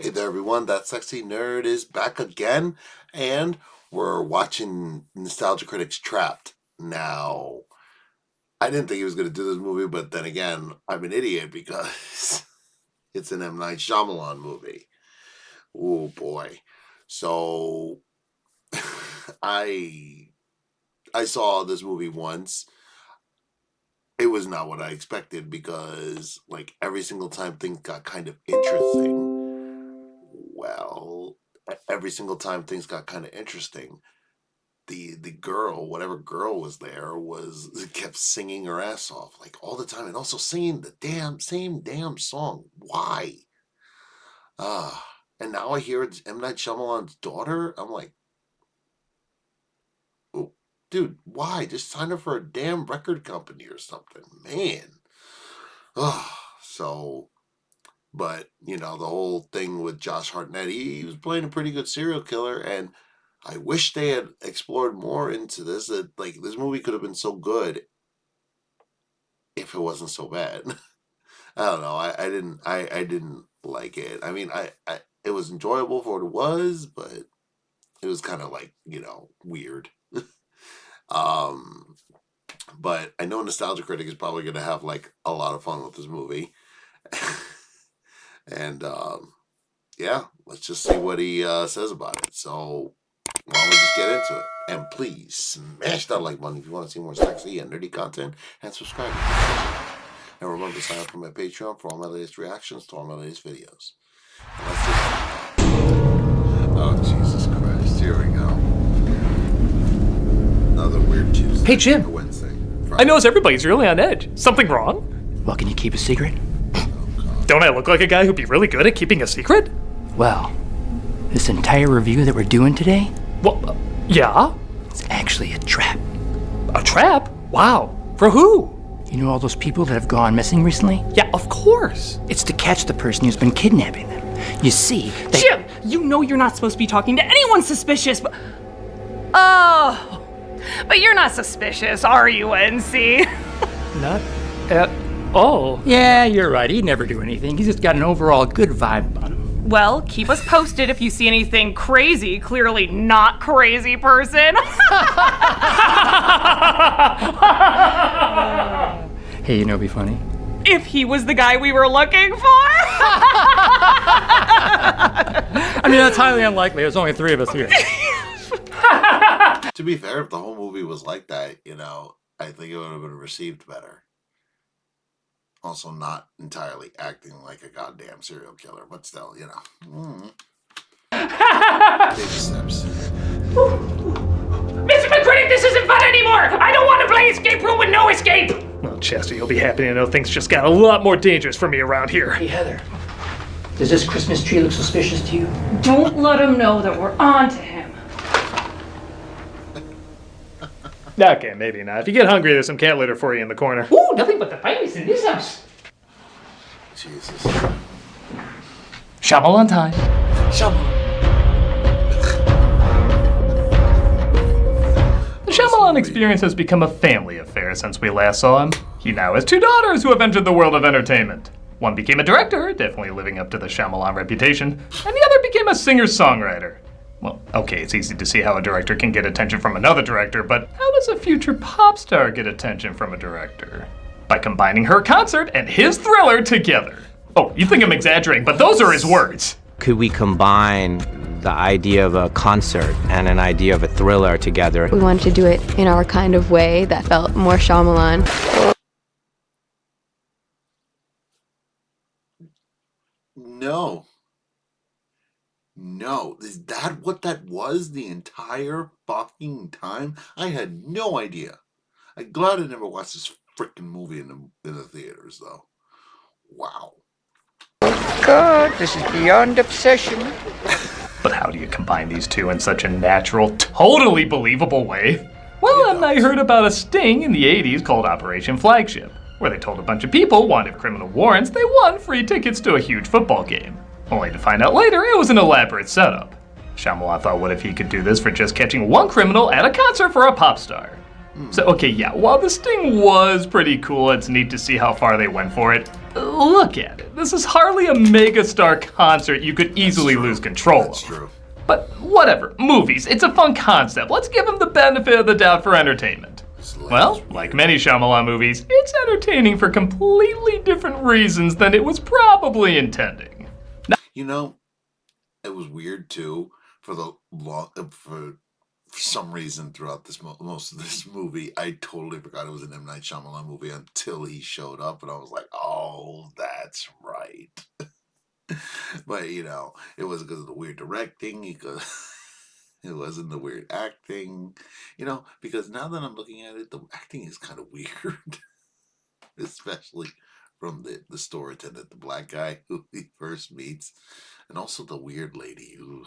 Hey there, everyone. That sexy nerd is back again, and we're watching Nostalgia Critic's Trapped. Now, I didn't think he was going to do this movie, but then again, I'm an idiot because it's an M. Night Shyamalan movie. Oh boy! So I saw this movie once. It was not what I expected because, like, every single time things got kind of interesting. Well, every single time things got kind of interesting, the girl, whatever girl was there, kept singing her ass off like all the time, and also singing the same damn song. Why? And now I hear it's M. Night Shyamalan's daughter. I'm like, oh, dude, why? Just sign up for a damn record company or something, man. So. But, the whole thing with Josh Hartnett, he was playing a pretty good serial killer, and I wish they had explored more into this. That, like, this movie could have been so good if it wasn't so bad. I don't know. I didn't like it. I mean, it was enjoyable for what it was, but it was kind of like, weird. But I know Nostalgia Critic is probably going to have, like, a lot of fun with this movie. And, yeah, let's just see what he says about it. So, why don't we just get into it? And please, smash that like button if you want to see more sexy and nerdy content, and subscribe. And remember to sign up for my Patreon for all my latest reactions to all my latest videos. And let's oh, Jesus Christ. Here we go. Another weird Tuesday. Hey, Jim. Wednesday. Friday. I notice everybody's really on edge. Something wrong? Well, can you keep a secret? Don't I look like a guy who'd be really good at keeping a secret? Well, this entire review that we're doing today... Well, yeah? It's actually a trap. A trap? Wow. For who? You know all those people that have gone missing recently? Yeah, of course. It's to catch the person who's been kidnapping them. You see, they... Jim, you know you're not supposed to be talking to anyone suspicious, but... Oh, but you're not suspicious, are you, NC? Not at all. Yeah, you're right. He'd never do anything. He's just got an overall good vibe about him. Well, keep us posted if you see anything crazy, clearly not crazy person. Hey, it'd be funny? If he was the guy we were looking for. I mean, that's highly unlikely. There's only 3 of us here. To be fair, if the whole movie was like that, I think it would have been received better. Also, not entirely acting like a goddamn serial killer, but still, Baby steps. Mr. McCritic, this isn't fun anymore! I don't want to play escape room with no escape! Well, Chester, you'll be happy to know things just got a lot more dangerous for me around here. Hey, Heather. Does this Christmas tree look suspicious to you? Don't let him know that we're on to him. Okay, maybe not. If you get hungry, there's some cat litter for you in the corner. Ooh, nothing but the finest in this house. Jesus. Shyamalan time. The Shyamalan experience has become a family affair since we last saw him. He now has 2 daughters who have entered the world of entertainment. One became a director, definitely living up to the Shyamalan reputation, and the other became a singer-songwriter. Well, okay, it's easy to see how a director can get attention from another director, but how does a future pop star get attention from a director? By combining her concert and his thriller together. Oh, you think I'm exaggerating, but those are his words. Could we combine the idea of a concert and an idea of a thriller together? We wanted to do it in our kind of way that felt more Shyamalan. No, is that what that was the entire fucking time? I had no idea. I'm glad I never watched this freaking movie in the theaters, though. Wow. God, this is beyond obsession. But how do you combine these two in such a natural, totally believable way? Well, haven't I heard about a sting in the 80s called Operation Flagship, where they told a bunch of people wanted criminal warrants, they won free tickets to a huge football game. Only to find out later it was an elaborate setup. Shyamalan thought, what if he could do this for just catching one criminal at a concert for a pop star? So, okay, yeah, while the sting was pretty cool, it's neat to see how far they went for it. look at it. This is hardly a megastar concert you could easily lose control of. That's true. But whatever, movies, it's a fun concept. Let's give them the benefit of the doubt for entertainment. Well, like many Shyamalan movies, it's entertaining for completely different reasons than it was probably intending. You know, it was weird too for some reason throughout this most of this movie. I totally forgot it was an M. Night Shyamalan movie until he showed up, and I was like, "Oh, that's right." But you know, it was because of the weird directing. Because it wasn't the weird acting. You know, because now that I'm looking at it, the acting is kind of weird, especially from the store attendant, the black guy who he first meets, and also the weird lady who.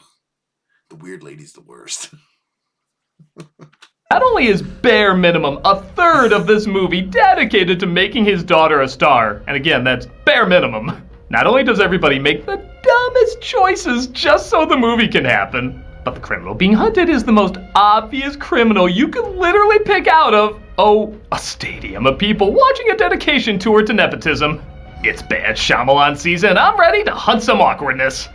The weird lady's the worst. Not only is bare minimum a third of this movie dedicated to making his daughter a star, and again, that's bare minimum. Not only does everybody make the dumbest choices just so the movie can happen, but the criminal being hunted is the most obvious criminal you could literally pick out of, a stadium of people watching a dedication tour to nepotism. It's bad Shyamalan season. I'm ready to hunt some awkwardness.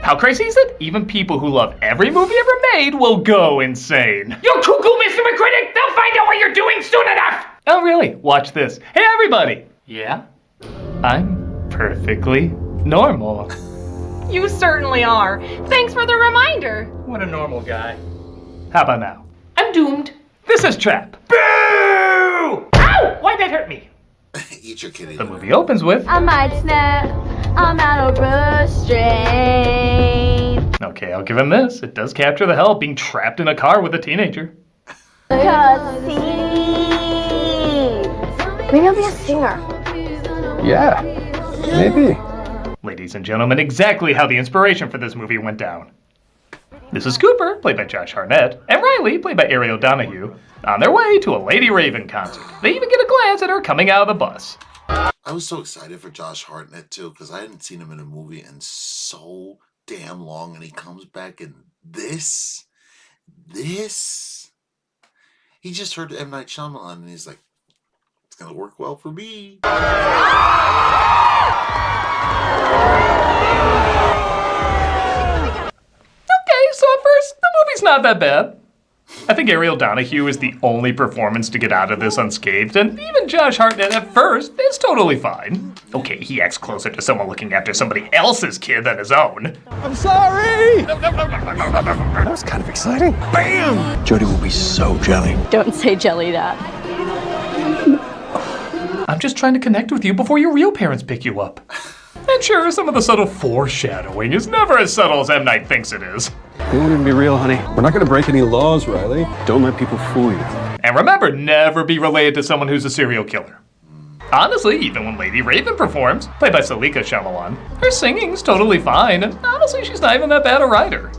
How crazy is it? Even people who love every movie ever made will go insane. You cuckoo, Mr. McCritic! They'll find out what you're doing soon enough! Oh, really? Watch this. Hey, everybody! Yeah? I'm perfectly normal. You certainly are. Thanks for the reminder. What a normal guy. How about now? I'm doomed. This is Trap. Boo! Ow! Why'd that hurt me? Eat your kitty. The movie opens with... I might snap, I'm out of restraint. Okay, I'll give him this. It does capture the hell of being trapped in a car with a teenager. Maybe I'll be a singer. Yeah, maybe. Ladies and gentlemen, exactly how the inspiration for this movie went down. This is Cooper, played by Josh Hartnett, and Riley, played by Ariel Donahue, on their way to a Lady Raven concert. They even get a glance at her coming out of the bus. I was so excited for Josh Hartnett too, because I hadn't seen him in a movie in so damn long, and he comes back in this. He just heard M. Night Shyamalan, and he's like, it's gonna work well for me. Okay, so at first, the movie's not that bad. I think Ariel Donahue is the only performance to get out of this unscathed, and even Josh Hartnett at first is totally fine. Okay, he acts closer to someone looking after somebody else's kid than his own. I'm sorry! That was kind of exciting. Bam! Jody will be so jelly. Don't say jelly that. I'm just trying to connect with you before your real parents pick you up. And sure, some of the subtle foreshadowing is never as subtle as M. Night thinks it is. It won't even be real, honey. We're not gonna break any laws, Riley. Don't let people fool you. And remember, never be related to someone who's a serial killer. Honestly, even when Lady Raven performs, played by Salika Shyamalan, her singing's totally fine, and honestly, she's not even that bad a writer.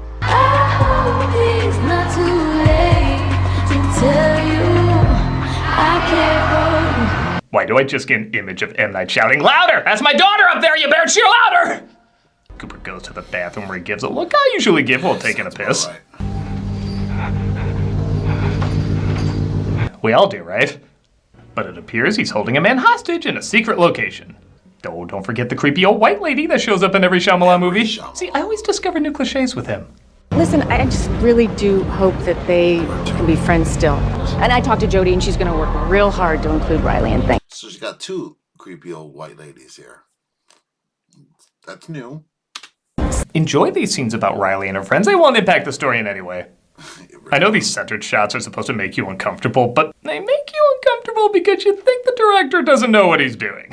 Why do I just get an image of M. Night shouting, "Louder! That's my daughter up there! You better cheer louder!" Cooper goes to the bathroom where he gives a look I usually give while taking a piss. Right. We all do, right? But it appears he's holding a man hostage in a secret location. Oh, don't forget the creepy old white lady that shows up in every Shyamalan movie. See, I always discover new cliches with him. Listen, I just really do hope that they can be friends still. And I talked to Jody, and she's going to work real hard to include Riley and things. So she's got two creepy old white ladies here. That's new. Enjoy these scenes about Riley and her friends. They won't impact the story in any way. I know these centered shots are supposed to make you uncomfortable, but they make you uncomfortable because you think the director doesn't know what he's doing.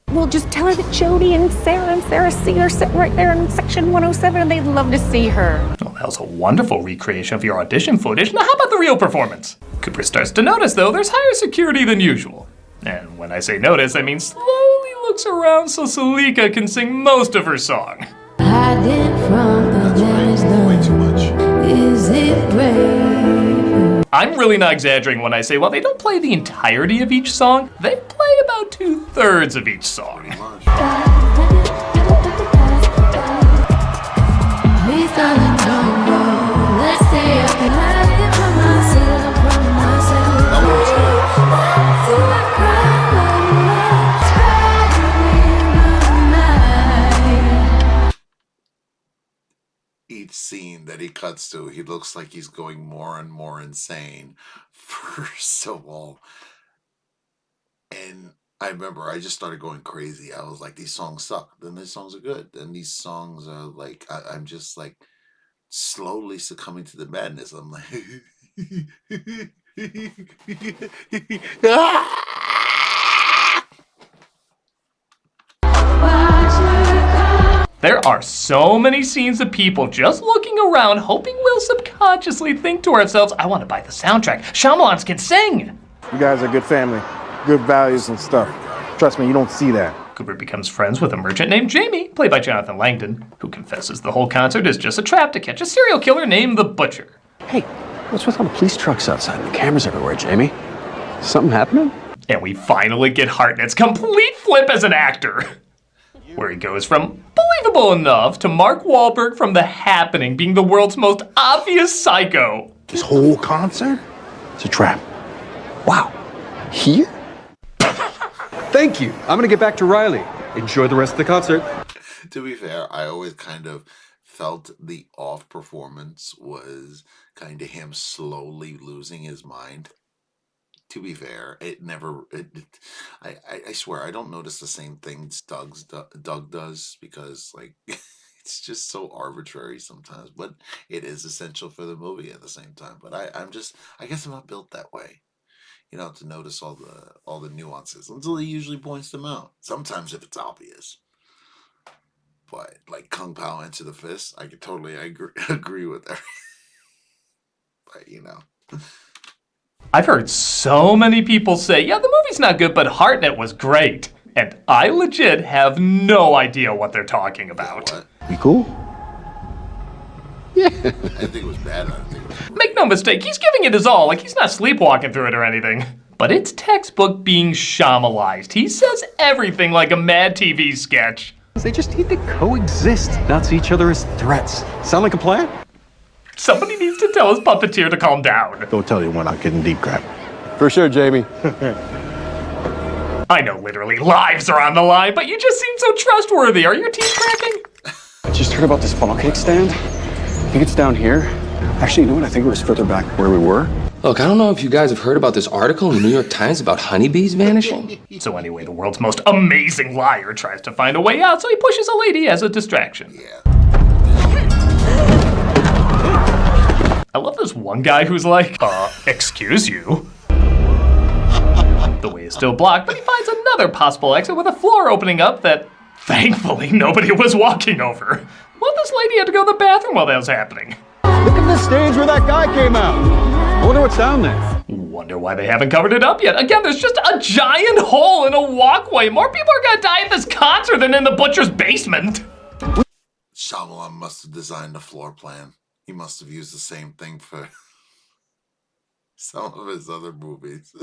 Well, just tell her that Jody and Sarah C are sitting right there in section 107, and they'd love to see her. Well, that was a wonderful recreation of your audition footage. Now, how about the real performance? Cooper starts to notice, though, there's higher security than usual. And when I say notice, I mean slowly looks around so Salika can sing most of her song. Way too much. I'm really not exaggerating when I say, while they don't play the entirety of each song, they play about 2/3 of each song. each scene that he cuts to, he looks like he's going more and more insane. First of all, and I remember I just started going crazy. I was like, these songs suck. Then these songs are good. Then these songs are like, I'm just like slowly succumbing to the madness. I'm like, There are so many scenes of people just looking around, hoping we'll subconsciously think to ourselves, I want to buy the soundtrack. Shyamalan can sing! You guys are a good family, good values and stuff. Trust me, you don't see that. Cooper becomes friends with a merchant named Jamie, played by Jonathan Langdon, who confesses the whole concert is just a trap to catch a serial killer named the Butcher. Hey, what's with all the police trucks outside and the cameras everywhere, Jamie? Something happening? And we finally get Hartnett's complete flip as an actor, where he goes from believable enough to Mark Wahlberg from The Happening being the world's most obvious psycho. This whole concert? It's a trap. Wow. Here? Thank you. I'm gonna get back to Riley. Enjoy the rest of the concert. To be fair, I always kind of felt the off performance was kind of him slowly losing his mind. To be fair, it never. I swear, I don't notice the same things Doug does because like it's just so arbitrary sometimes. But it is essential for the movie at the same time. But I guess I'm not built that way, to notice all the nuances until he usually points them out. Sometimes if it's obvious. But like Kung Pao Enter the Fist, I could totally agree with that. But I've heard so many people say, yeah, the movie's not good, but Hartnett was great. And I legit have no idea what they're talking about. We cool? I think it was bad. Make no mistake, he's giving it his all, like he's not sleepwalking through it or anything. But it's textbook being Shyamalanized. He says everything like a Mad TV sketch. They just need to coexist, not see each other as threats. Sound like a plan? Somebody needs to tell his puppeteer to calm down. Don't tell you when I'm getting deep crap. For sure, Jamie. I know literally lives are on the line, but you just seem so trustworthy. Are your teeth cracking? I just heard about this funnel cake stand. I think it's down here. Actually, you know what? I think it was further back where we were. Look, I don't know if you guys have heard about this article in the New York Times about honeybees vanishing. So anyway, the world's most amazing liar tries to find a way out, so he pushes a lady as a distraction. Yeah. I love this one guy who's like, excuse you. The way is still blocked, but he finds another possible exit with a floor opening up that, thankfully, nobody was walking over. Well, this lady had to go to the bathroom while that was happening. Look at the stage where that guy came out. I wonder what's down there. Wonder why they haven't covered it up yet. Again, there's just a giant hole in a walkway. More people are gonna die at this concert than in the Butcher's basement. Shyamalan must have designed the floor plan. He must have used the same thing for some of his other movies.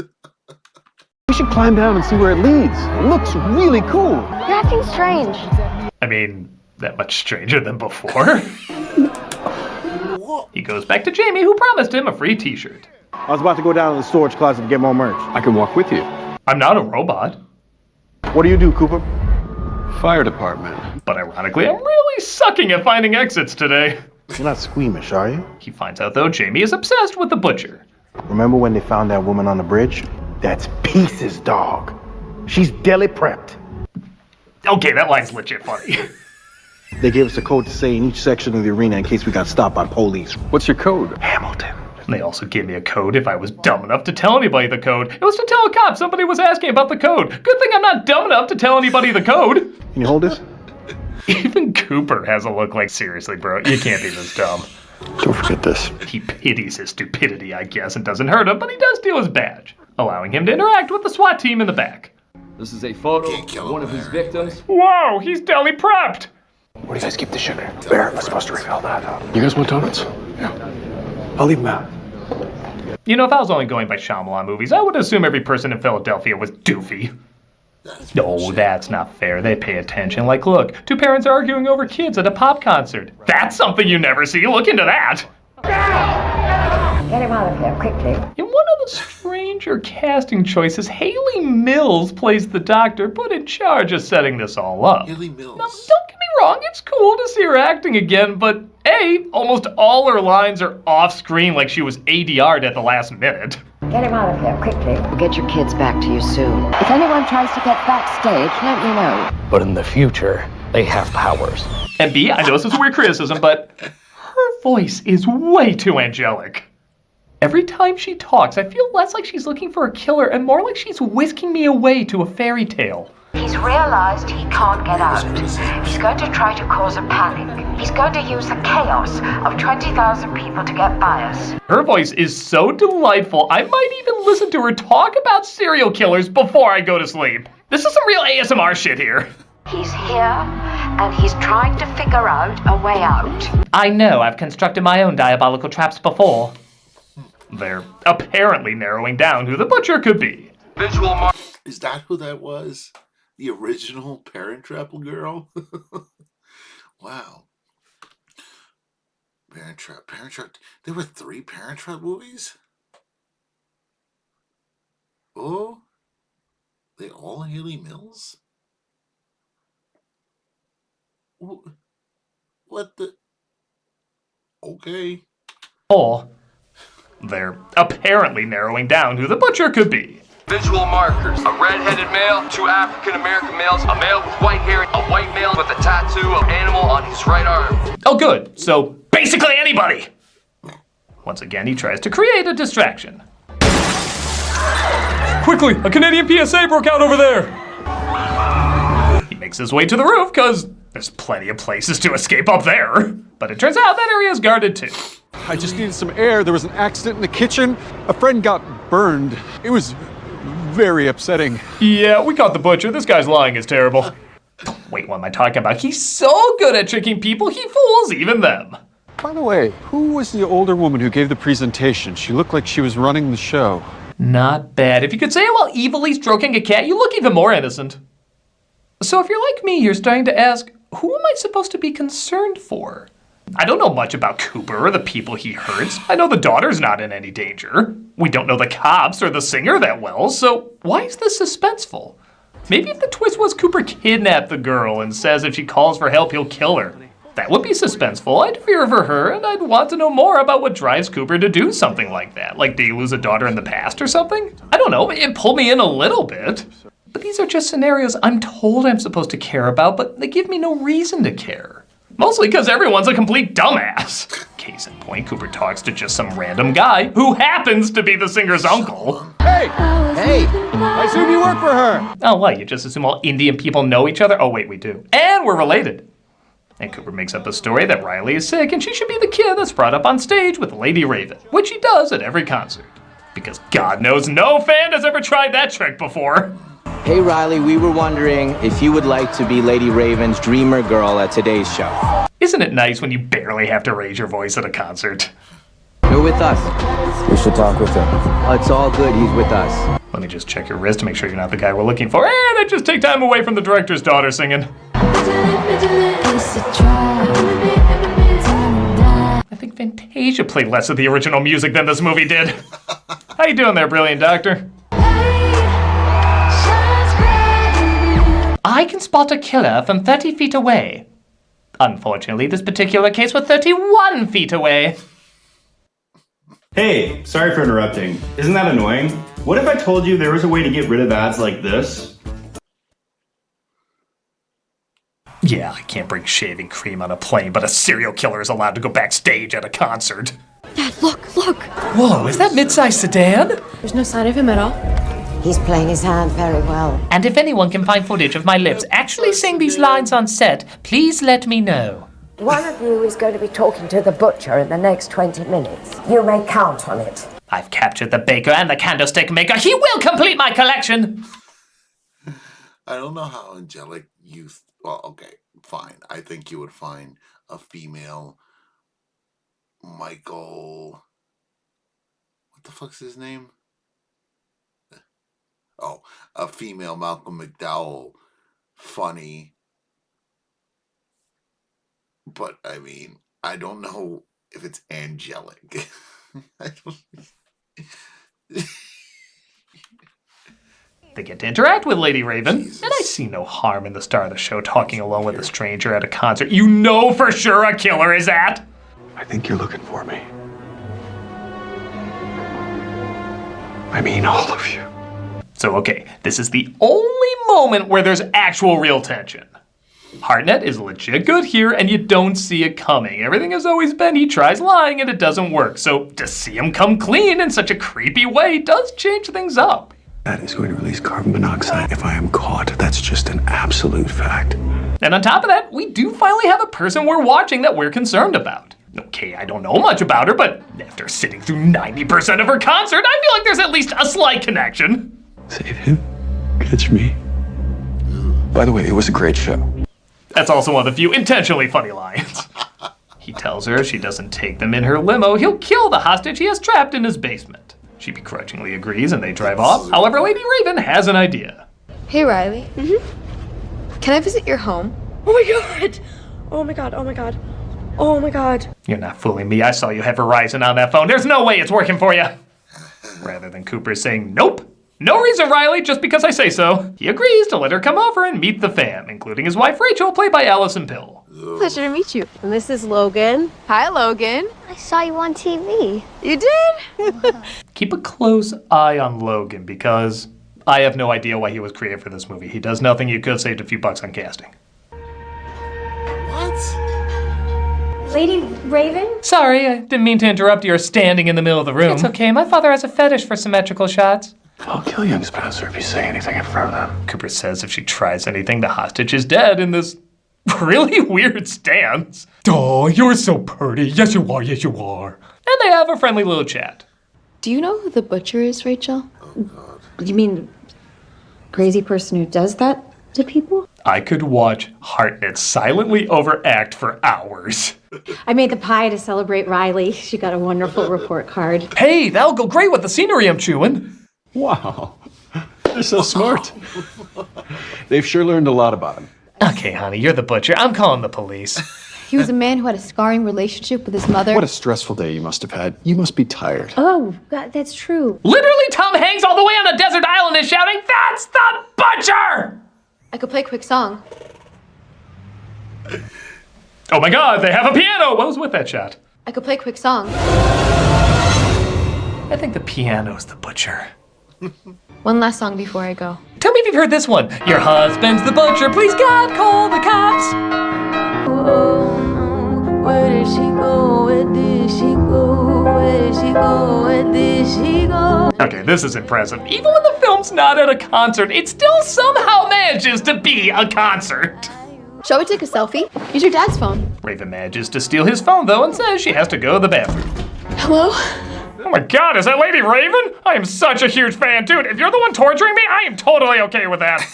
We should climb down and see where it leads. It looks really cool. You're acting strange. I mean, that much stranger than before. He goes back to Jamie, who promised him a free t-shirt. I was about to go down to the storage closet to get more merch. I can walk with you. I'm not a robot. What do you do, Cooper? Fire department. But ironically, I'm really sucking at finding exits today. You're not squeamish, are you? He finds out, though, Jamie is obsessed with the Butcher. Remember when they found that woman on the bridge? That's Pieces, dog. She's deli prepped. Okay, that line's legit funny. They gave us a code to say in each section of the arena in case we got stopped by police. What's your code? Hamilton. They also gave me a code if I was dumb enough to tell anybody the code. It was to tell a cop somebody was asking about the code. Good thing I'm not dumb enough to tell anybody the code. Can you hold this? Even Cooper has a look like, seriously, bro, you can't be this dumb. Don't forget this. He pities his stupidity, I guess, and doesn't hurt him, but he does steal his badge, allowing him to interact with the SWAT team in the back. This is a photo of one of his victims. Whoa, he's deli prepped! Where do you guys keep the sugar? Barrett was supposed to refill that up. You guys want donuts? Yeah. I'll leave them out. You know, if I was only going by Shyamalan movies, I would assume every person in Philadelphia was doofy. No, that's not fair. They pay attention. Like, look, two parents are arguing over kids at a pop concert. That's something you never see. Look into that. Get him out of here, quickly. In one of the stranger casting choices, Haley Mills plays the doctor put in charge of setting this all up. Haley Mills. Now, don't get me wrong, it's cool to see her acting again, but A, almost all her lines are off screen like she was ADR'd at the last minute. Get him out of here, quickly. We'll get your kids back to you soon. If anyone tries to get backstage, let me know. But in the future, they have powers. And B, I know this is a weird criticism, but her voice is way too angelic. Every time she talks, I feel less like she's looking for a killer and more like she's whisking me away to a fairy tale. He's realized he can't get out. He's going to try to cause a panic. He's going to use the chaos of 20,000 people to get by us. Her voice is so delightful, I might even listen to her talk about serial killers before I go to sleep. This is some real ASMR shit here. He's here, and he's trying to figure out a way out. I know, I've constructed my own diabolical traps before. They're apparently narrowing down who the butcher could be. Is that who that was? The original Parent Trap girl? Wow. Parent Trap. There were 3 Parent Trap movies? Oh? They all Haley Mills? What the? Okay. Or they're apparently narrowing down who the butcher could be. Visual markers. A red-headed male, 2 African-American males, a male with white hair, a white male with a tattoo of animal on his right arm. Oh good, so basically anybody! Once again, he tries to create a distraction. Quickly, a Canadian PSA broke out over there! He makes his way to the roof, cause there's plenty of places to escape up there. But it turns out that area is guarded too. I just needed some air. There was an accident in the kitchen. A friend got burned. It was very upsetting. Yeah, we caught the butcher. This guy's lying is terrible. Wait, what am I talking about? He's so good at tricking people, he fools even them. By the way, who was the older woman who gave the presentation? She looked like she was running the show. Not bad. If you could say it while evilly stroking a cat, you look even more innocent. So if you're like me, you're starting to ask, who am I supposed to be concerned for? I don't know much about Cooper or the people he hurts. I know the daughter's not in any danger. We don't know the cops or the singer that well, so why is this suspenseful? Maybe if the twist was Cooper kidnapped the girl and says if she calls for help, he'll kill her. That would be suspenseful. I'd fear for her, and I'd want to know more about what drives Cooper to do something like that. Like, did he lose a daughter in the past or something? I don't know, it pulled me in a little bit. But these are just scenarios I'm told I'm supposed to care about, but they give me no reason to care. Mostly because everyone's a complete dumbass. Case in point, Cooper talks to just some random guy who happens to be the singer's uncle. Hey! Hey! I assume you work for her! Oh, what? You just assume all Indian people know each other? Oh, wait, we do. And we're related. And Cooper makes up a story that Riley is sick and she should be the kid that's brought up on stage with Lady Raven, which he does at every concert. Because God knows no fan has ever tried that trick before. Hey Riley, we were wondering if you would like to be Lady Raven's dreamer girl at today's show. Isn't it nice when you barely have to raise your voice at a concert? You're with us. We should talk with him. It's all good, he's with us. Let me just check your wrist to make sure you're not the guy we're looking for. And I just take time away from the director's daughter singing. I think Fantasia played less of the original music than this movie did. How you doing there, brilliant doctor? I can spot a killer from 30 feet away. Unfortunately, this particular case was 31 feet away. Hey, sorry for interrupting. Isn't that annoying? What if I told you there was a way to get rid of ads like this? Yeah, I can't bring shaving cream on a plane, but a serial killer is allowed to go backstage at a concert. Dad, look! Whoa, is that mid-sized sedan? There's no sign of him at all. He's playing his hand very well. And if anyone can find footage of my lips actually saying these lines on set, please let me know. One of you is going to be talking to the butcher in the next 20 minutes. You may count on it. I've captured the baker and the candlestick maker. He will complete my collection! I don't know how angelic you... Well, okay, fine. I think you would find a female Michael... What the fuck's his name? Oh, a female Malcolm McDowell funny. But, I mean, I don't know if it's angelic. They get to interact with Lady Raven, and I see no harm in the star of the show talking alone with a stranger at a concert you know for sure a killer is at. I think you're looking for me. I mean all of you. So okay, this is the only moment where there's actual real tension. Hartnett is legit good here, and you don't see it coming. Everything has always been he tries lying and it doesn't work. So to see him come clean in such a creepy way does change things up. That is going to release carbon monoxide if I am caught. That's just an absolute fact. And on top of that, we do finally have a person we're watching that we're concerned about. Okay, I don't know much about her, but after sitting through 90% of her concert, I feel like there's at least a slight connection. Save him. Catch me. By the way, it was a great show. That's also one of the few intentionally funny lines. He tells her if she doesn't take them in her limo, he'll kill the hostage he has trapped in his basement. She begrudgingly agrees and they drive off. However, Lady Raven has an idea. Hey, Riley. Can I visit your home? Oh my god! Oh my god, oh my god. Oh my god. You're not fooling me. I saw you have Verizon on that phone. There's no way it's working for you. Rather than Cooper saying, nope. No reason, Riley, just because I say so. He agrees to let her come over and meet the fam, including his wife Rachel, played by Allison Pill. Pleasure to meet you. And this is Logan. Hi, Logan. I saw you on TV. You did? Keep a close eye on Logan because I have no idea why he was created for this movie. He does nothing. You could have saved a few bucks on casting. What? Lady Raven? Sorry, I didn't mean to interrupt your standing in the middle of the room. It's okay. My father has a fetish for symmetrical shots. I'll kill young Spencer if you say anything in front of them. Cooper says if she tries anything, the hostage is dead in this really weird stance. Oh, you're so pretty. Yes, you are. Yes, you are. And they have a friendly little chat. Do you know who the butcher is, Rachel? You mean crazy person who does that to people? I could watch Hartnett silently overact for hours. I made the pie to celebrate Riley. She got a wonderful report card. Hey, that'll go great with the scenery I'm chewing. Wow. They're so smart. They've sure learned a lot about him. Okay, honey, you're the butcher. I'm calling the police. He was a man who had a scarring relationship with his mother. What a stressful day you must have had. You must be tired. Oh, God, that's true. Literally, Tom Hanks all the way on a desert island is shouting, "That's the butcher!" I could play a quick song. Oh my god, they have a piano! What was with that shot? I could play a quick song. I think the piano's the butcher. One last song before I go. Tell me if you've heard this one. Your husband's the butcher, please God, call the cops. Where did she go? Where did she go? Where did she go? Where did she go? Okay, this is impressive. Even when the film's not at a concert, it still somehow manages to be a concert. Shall we take a selfie? Use your dad's phone. Raven manages to steal his phone, though, and says she has to go to the bathroom. Hello? Oh my god, is that Lady Raven? I am such a huge fan, dude. If you're the one torturing me, I am totally okay with that.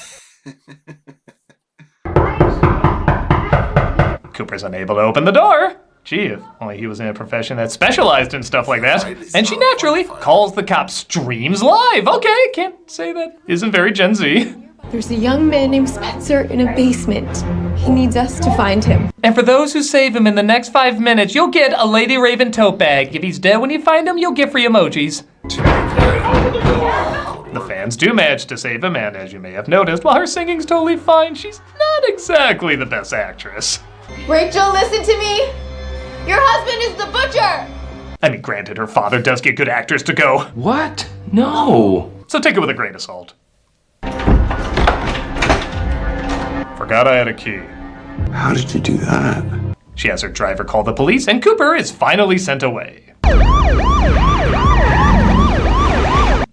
Cooper's unable to open the door. Gee, if only he was in a profession that specialized in stuff like that. And she naturally calls the cops streams live. Okay, can't say that isn't very Gen Z. There's a young man named Spencer in a basement. He needs us to find him. And for those who save him in the next 5 minutes, you'll get a Lady Raven tote bag. If he's dead when you find him, you'll get free emojis. The fans do manage to save him, and as you may have noticed, while her singing's totally fine, she's not exactly the best actress. Rachel, listen to me. Your husband is the butcher. I mean, granted, her father does get good actors to go. What? No. So take it with a grain of salt. Forgot I had a key. How did you do that? She has her driver call the police, and Cooper is finally sent away.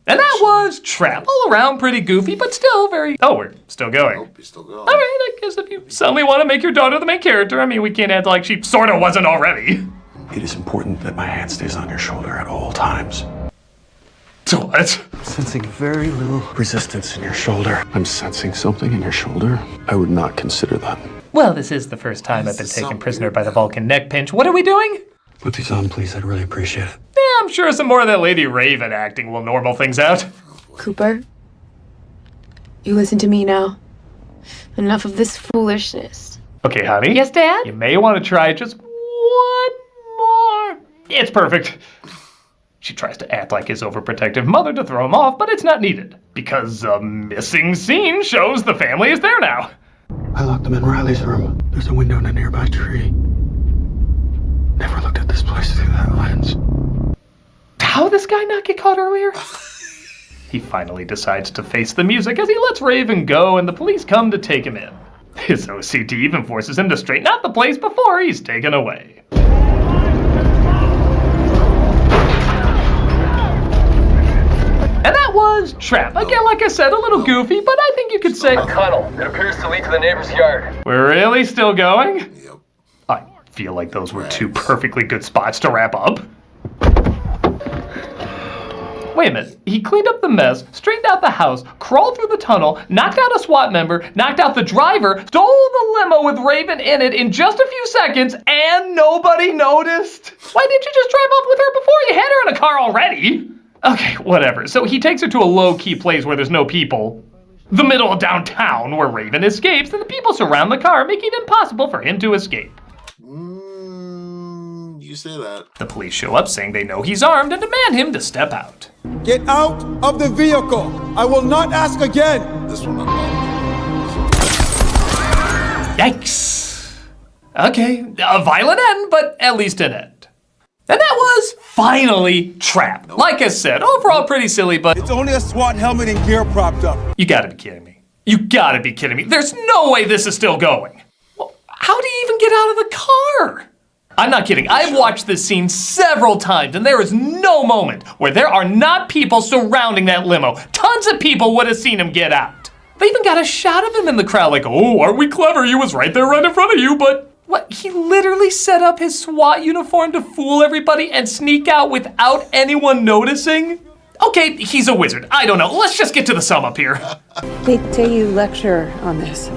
And that was Trap. All around pretty goofy, but still very... Oh, we're still going. Nope, he's still going. All right, I guess if you suddenly want to make your daughter the main character, I mean, we can't act like she sort of wasn't already. It is important that my hand stays on your shoulder at all times. What? Sensing very little resistance in your shoulder. I'm sensing something in your shoulder. I would not consider that. Well, this is the first time I've been taken prisoner by the Vulcan neck pinch. What are we doing? Put these on, please. I'd really appreciate it. Yeah, I'm sure some more of that Lady Raven acting will normal things out. Cooper, you listen to me now. Enough of this foolishness. Okay, honey. Yes, Dad? You may want to try just one more. It's perfect. She tries to act like his overprotective mother to throw him off, but it's not needed, because a missing scene shows the family is there now. I locked them in Riley's room. There's a window in a nearby tree. Never looked at this place through that lens. How did this guy not get caught earlier? He finally decides to face the music as he lets Raven go and the police come to take him in. His OCD even forces him to straighten out the place before he's taken away. And that was Trap. Again, like I said, a little goofy, but I think you could say... A tunnel. It appears to lead to the neighbor's yard. We're really still going? Yep. I feel like those were two perfectly good spots to wrap up. Wait a minute. He cleaned up the mess, straightened out the house, crawled through the tunnel, knocked out a SWAT member, knocked out the driver, stole the limo with Raven in it in just a few seconds, and nobody noticed? Why didn't you just drive off with her before? You had her in a car already. Okay, whatever. So he takes her to a low-key place where there's no people. The middle of downtown, where Raven escapes, and the people surround the car, making it impossible for him to escape. You say that. The police show up saying they know he's armed and demand him to step out. Get out of the vehicle! I will not ask again! This one Yikes. Okay, a violent end, but at least an end. And that was finally Trap. Like I said, overall pretty silly, but... It's only a SWAT helmet and gear propped up. You gotta be kidding me. You gotta be kidding me. There's no way this is still going. Well, how do you even get out of the car? I'm not kidding. I've watched this scene several times, and there is no moment where there are not people surrounding that limo. Tons of people would have seen him get out. They even got a shot of him in the crowd like, oh, aren't we clever? He was right there right in front of you, but... What, he literally set up his SWAT uniform to fool everybody and sneak out without anyone noticing? Okay, he's a wizard. I don't know. Let's just get to the sum up here. They say you lecture on this.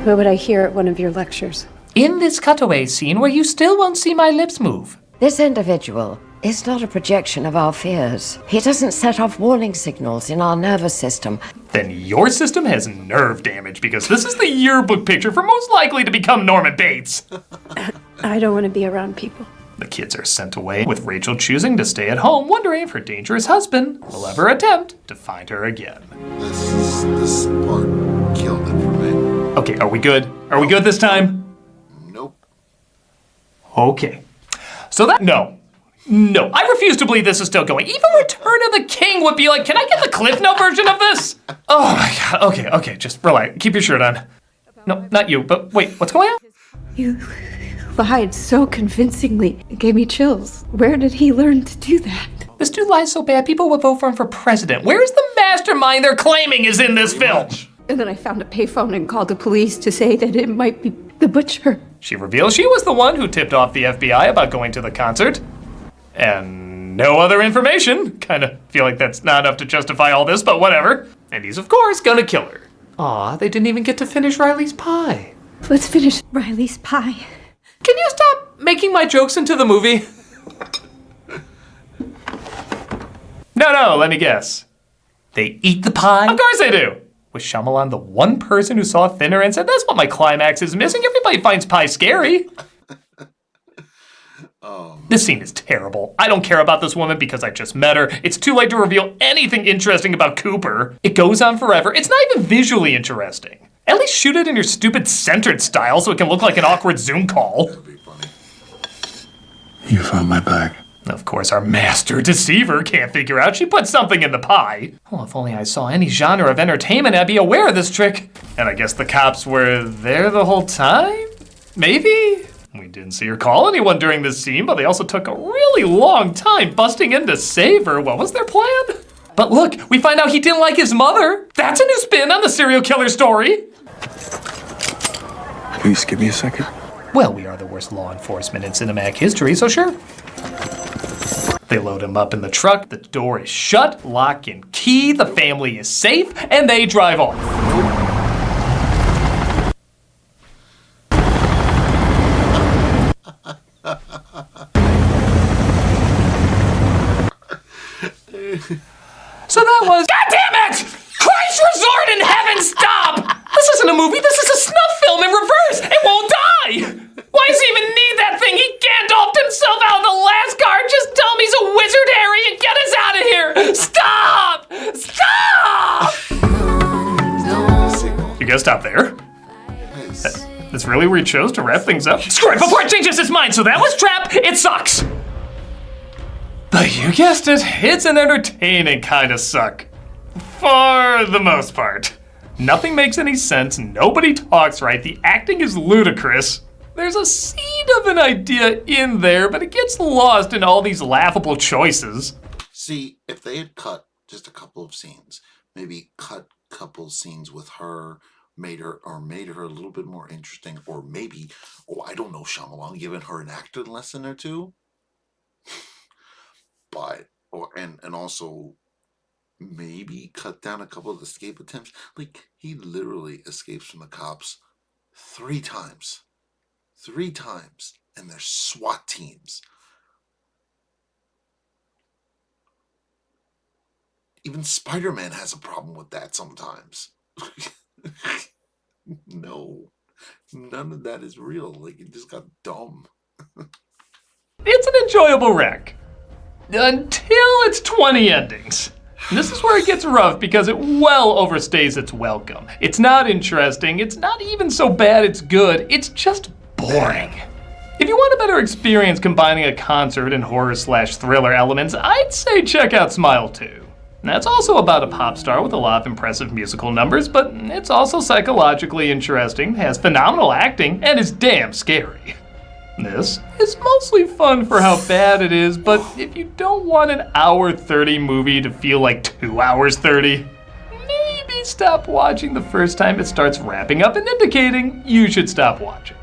What would I hear at one of your lectures? In this cutaway scene where you still won't see my lips move. This individual is not a projection of our fears. He doesn't set off warning signals in our nervous system. Then your system has nerve damage because this is the yearbook picture for most likely to become Norman Bates. I don't want to be around people. The kids are sent away, with Rachel choosing to stay at home, wondering if her dangerous husband will ever attempt to find her again. This part killed it for me. Okay, are we good? Are we good this time? Nope. Okay. So that... No, I refuse to believe this is still going. Even Return of the King would be like, can I get the Cliff Note version of this? Oh my god, okay, just relax. Keep your shirt on. No, not you, but wait, what's going on? You lied so convincingly. It gave me chills. Where did he learn to do that? This dude lies so bad, people would vote for him for president. Where's the mastermind they're claiming is in this film? And then I found a payphone and called the police to say that it might be the butcher. She reveals she was the one who tipped off the FBI about going to the concert. And no other information. Kinda feel like that's not enough to justify all this, but whatever. And he's, of course, gonna kill her. Aw, they didn't even get to finish Riley's pie. Let's finish Riley's pie. Can you stop making my jokes into the movie? No, let me guess. They eat the pie? Of course they do! Was Shyamalan the one person who saw Thinner and said, that's what my climax is missing? Everybody finds pie scary. This scene is terrible. I don't care about this woman because I just met her. It's too late to reveal anything interesting about Cooper. It goes on forever. It's not even visually interesting. At least shoot it in your stupid centered style so it can look like an awkward Zoom call. That'd be funny. You found my bag. Of course, our master deceiver can't figure out she put something in the pie. Well, if only I saw any genre of entertainment, I'd be aware of this trick. And I guess the cops were there the whole time? Maybe? We didn't see her call anyone during this scene, but they also took a really long time busting in to save her. What was their plan? But look, we find out he didn't like his mother. That's a new spin on the serial killer story. Please give me a second. Well, we are the worst law enforcement in cinematic history, so sure. They load him up in the truck, the door is shut, lock and key, the family is safe, and they drive off. So that was... God damn it! Christ Resort in Heaven, stop! This isn't a movie, this is a snuff film in reverse! It won't die! Why does he even need that thing? He Gandalfed himself out of the last card! Just tell me he's a wizard gotta stop there. Nice. That's really where he chose to wrap things up? Screw it, before it changes his mind, so that was Trap, it sucks! But you guessed it, it's an entertaining kind of suck. For the most part. Nothing makes any sense, nobody talks right, the acting is ludicrous. There's a seed of an idea in there, but it gets lost in all these laughable choices. See, if they had cut just a couple of scenes, maybe cut a couple of scenes with her, made her a little bit more interesting, or maybe, I don't know, Shyamalan giving her an acting lesson or two. But and also maybe cut down a couple of escape attempts. Like, he literally escapes from the cops 3 times. 3 times, and they're SWAT teams. Even Spider-Man has a problem with that sometimes. No, none of that is real. Like, it just got dumb. It's an enjoyable wreck. Until it's 20 endings. And this is where it gets rough because it well overstays its welcome. It's not interesting, it's not even so bad it's good, it's just boring. If you want a better experience combining a concert and horror/thriller elements, I'd say check out Smile 2. That's also about a pop star with a lot of impressive musical numbers, but it's also psychologically interesting, has phenomenal acting, and is damn scary. This is mostly fun for how bad it is, but if you don't want an hour 30 movie to feel like 2 hours 30, maybe stop watching the first time it starts wrapping up and indicating you should stop watching.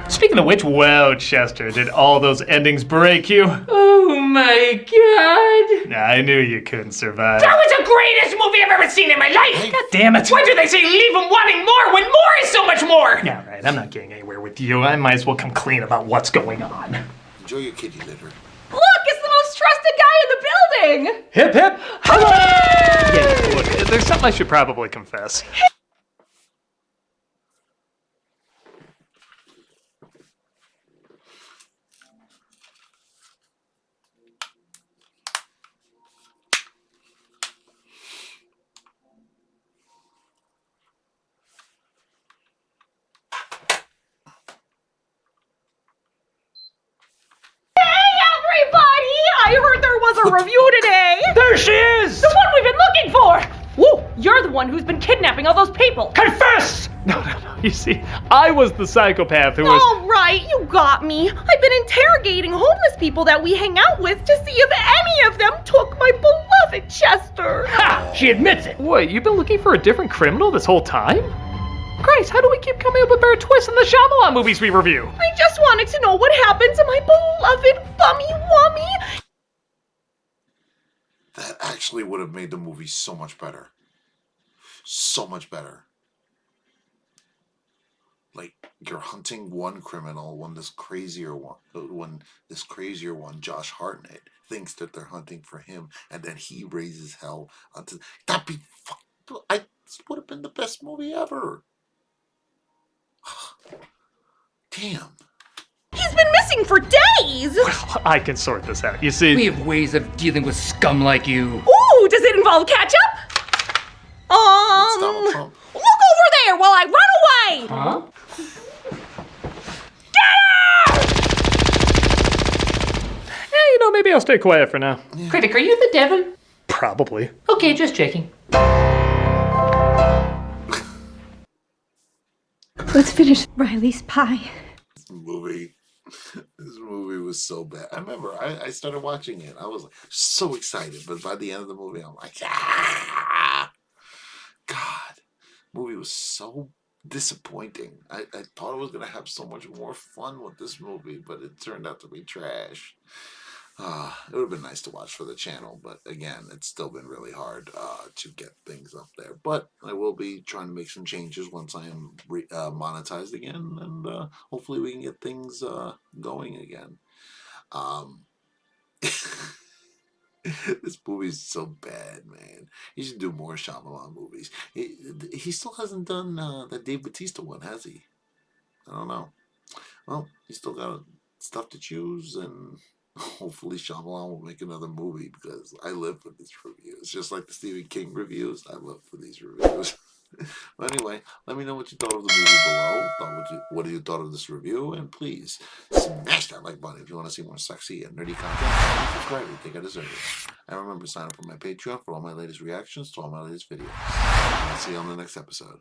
Speaking of which, wow, Chester, did all those endings break you? Oh my god! I knew you couldn't survive. That was the greatest movie I've ever seen in my life! God damn it! Why do they say leave them wanting more when more is so much more? Yeah, right, I'm not getting anywhere with you. I might as well come clean about what's going on. Enjoy your kitty litter. Look, it's the most trusted guy in the building! Hip hip! Hooray! Yeah, look, there's something I should probably confess. I heard there was a review today! There she is! The one we've been looking for! Woo! You're the one who's been kidnapping all those people! Confess! No. You see, I was the psychopath who was... All right, you got me. I've been interrogating homeless people that we hang out with to see if any of them took my beloved Chester. Ha! She admits it! Wait, you've been looking for a different criminal this whole time? Christ, how do we keep coming up with better twists in the Shyamalan movies we review? I just wanted to know what happened to my beloved Bummy Wummy. That actually would have made the movie so much better. So much better. Like, you're hunting one criminal when this crazier one, Josh Hartnett, thinks that they're hunting for him, and then he raises hell onto... That'd be... This would have been the best movie ever. Damn. He's been missing for days. Well, I can sort this out. You see... We have ways of dealing with scum like you. Ooh, does it involve ketchup? Look over there while I run away. Huh? Yeah, maybe I'll stay quiet for now. Yeah. Critic, are you the devil? Probably. Okay, just checking. Let's finish Riley's pie. This movie was so bad. I remember I started watching it. I was like so excited, but by the end of the movie, I'm like, God, the movie was so disappointing. I thought I was gonna have so much more fun with this movie, but it turned out to be trash. It would have been nice to watch for the channel, but again, it's still been really hard to get things up there. But I will be trying to make some changes once I am monetized again, and hopefully we can get things going again. This movie is so bad, man. He should do more Shyamalan movies. He still hasn't done that Dave Bautista one, has he? I don't know. Well, he's still got stuff to choose, and Hopefully Shyamalan will make another movie because I live for these reviews. Just like the Stephen King reviews, I live for these reviews. But anyway, let me know what you thought of the movie below. What you thought of this review, and please smash that like button if you want to see more sexy and nerdy content. And subscribe if you think I deserve it. And remember, sign up for my Patreon for all my latest reactions to all my latest videos. And I'll see you on the next episode.